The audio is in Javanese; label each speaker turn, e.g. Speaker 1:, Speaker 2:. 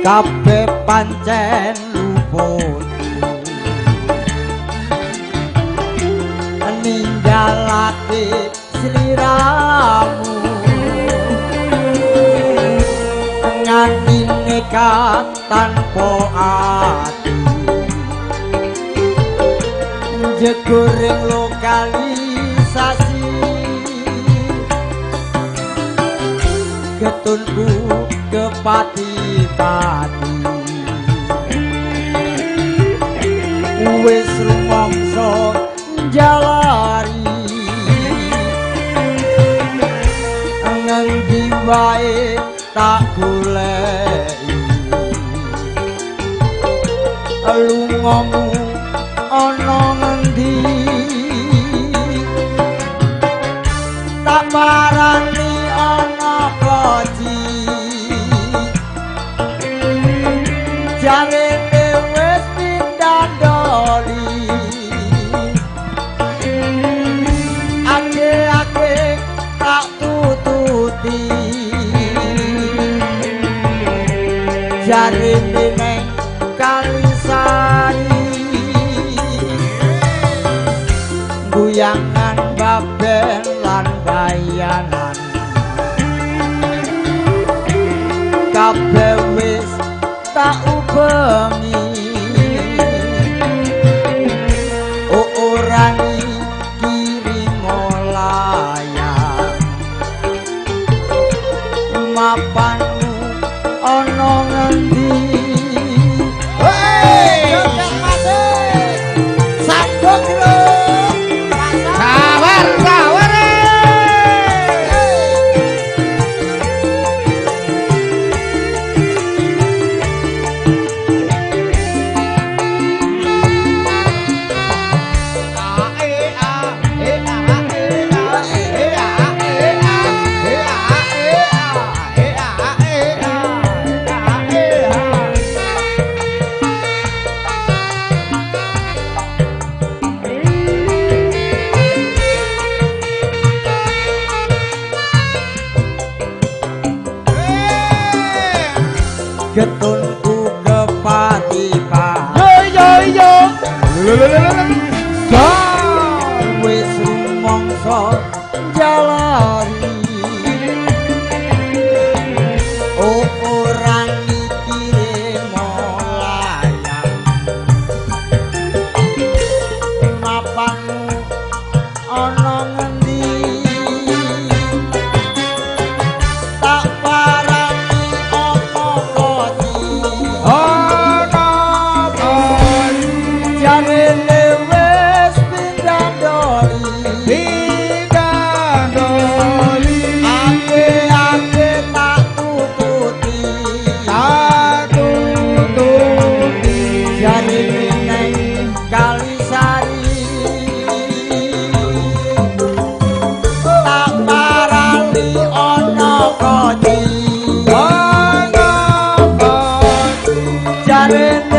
Speaker 1: kabeh pancen luput ninggalake sliramu nganti nekat tanpa ati jeguring lokalisasi ketunku kepati-pati wis rumangsa jalari ngendi wae tak goleki lungamu ana ngendi tak parani ana koji jarene wis pindah doli ake-ake tak tututi jarene neng Kalisari guyangan baben lan bayanan kabeh wis tak ubengi orani kirim layang mapanmu ana ngendi ketunku kepati-pati wis rumangsa jalari ora kirim layang mapanmu ana ngendi tak parani ana koji jarene wis pindah doli ake-ake tak tututi jarene neng Kalisari tak parani ana koji jarene